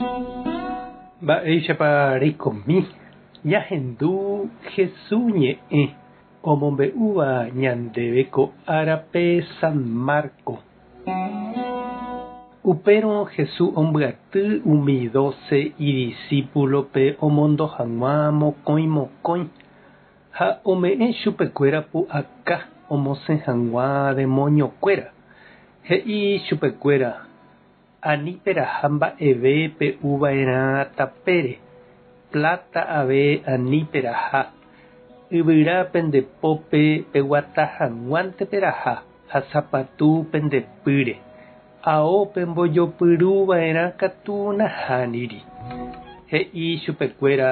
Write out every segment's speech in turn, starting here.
Mba'éichapa reikomi jahendu Jesús ñe'ẽ omombe'úva ñandéve ko árape San Marco. Upérõ Jesús ombyaty umi 12 idiscípulope omondo hag̃ua mokõi ha ome'ẽ chupekuéra pu'aka omosẽ hag̃ua demoniokuéra. He'i chupekuéra: aníperaha mba'eve pe'uva'erã tapére, plata ave aníperaha, yvyra pendepópe peguata hag̃uánteperaha ha sapatu pendepýre, aópe mbojopyrũva'erã katu nahániri. He'i chupekuéra: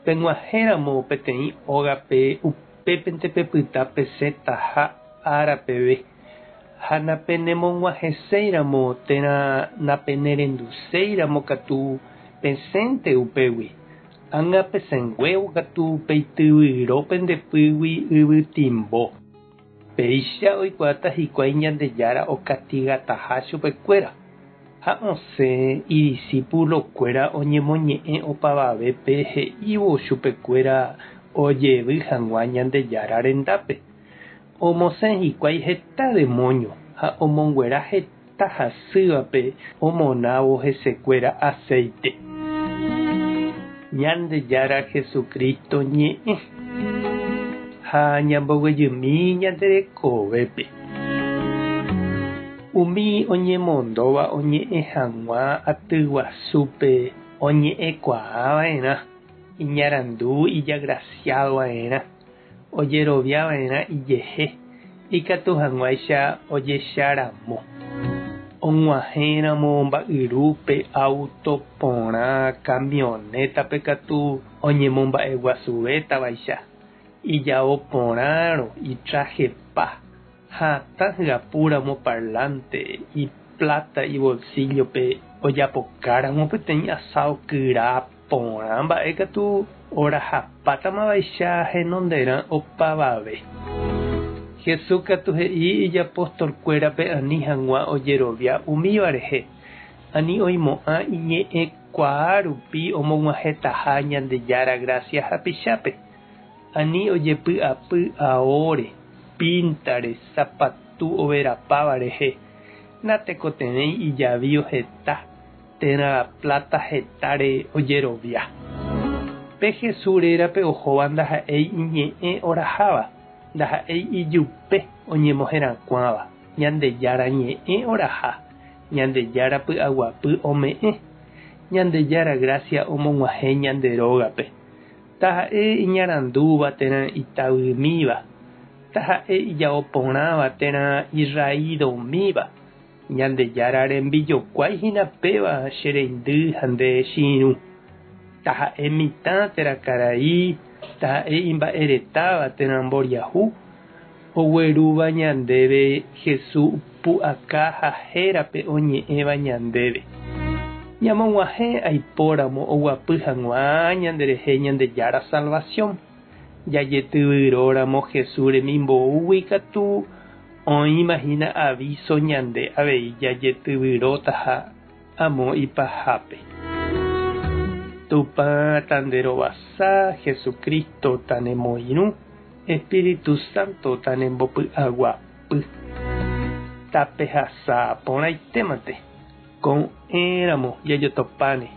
peg̃uahẽramo peteĩ ógape upépente pepyta pesẽta ha árapeve, ha napenemog̃uahẽséiramo térã napenerenduséiramo katu pesẽnte upégui, ág̃apesẽnguévo katu peityvyrõ pendepýgui yvytimbo. Péicha oikuaáta hikuái Ñandejára okatigataha chupekuéra ha osẽ idiscípulokuéra oñemoñe'ẽ opavavépe he'ívo chupekuéra ojevy hag̃ua Ñandejára rendápe. Omosẽ hikuái heta demonio ha omonguera heta hasývape omonávo hesekuéra aceite. Ñandejára Jesucristo ñe'ẽ ha ñamboguejymi ñanderekovépe. Umi oñemondóva oñe'ẽ hag̃ua atyguasúpe oñe'ẽkuaava'erã, iñarandu ijagraciadova'erã, ojeroviava'erã ijehe, ikatu hag̃uáicha ojecharamo. Og̃uahẽramo mba'yrúpe, auto, porã, camionétape katu oñemomba'eguasuvétavaicha, ijao porãrõ, itrajepa, hatã hyapúramo parlante, iplata ibolsillope ojapokáramo peteĩ asado kyra, porã mba'e katu orahapátamavaicha henonderã opavave. Jesús katu he'i ijapóstolkuérape ani hag̃ua ojerovia umíva rehe, ani oimo'ã iñe'ẽkuaa rupi omog̃uahẽtaha Ñandejára gracia hapichápe, ani ojepy'apy aóre, píntare, sapatu overapáva rehe, natekotevẽi ijavi oheta, térã plata hetare ojerovia. Pe Jesús rérape ohóva ndaha'éi iñe'ẽ oraháva, ndaha'éi ijupe oñemoherakuãva. Ñandejára ñe'ẽ oraha, Ñandejára py'aguapy ome'ẽ, Ñandejára gracia omog̃uahẽ ñande rógape. Taha'e iñarandúva térã itavymíva, taha'e ijao porãva térã iraídomíva. Ñandejára rembijokuáihína péva chereindy ha nde chiirũ. Taha'e mitã térã karai, taha'e imba'eretáva térã mboriahu. Oguerúva ñandéve Jesús pu'aka ha hérape oñe'ẽva ñandéve. Ñamog̃uahẽ aipóramo oguapy hag̃ua ñanderehe Ñandejára salvación. Jajetyvyróramo Jesús remimbo'úgui katu oĩmahína aviso ñande avei jajetyvyróta ha amo ipahápe. Tupã tanderovasa Jesucristo tanemoirũ, Espíritu Santo tanembopy'aguapy. Tapehasa porãitémante. Ko'ẽramo jajotopáne.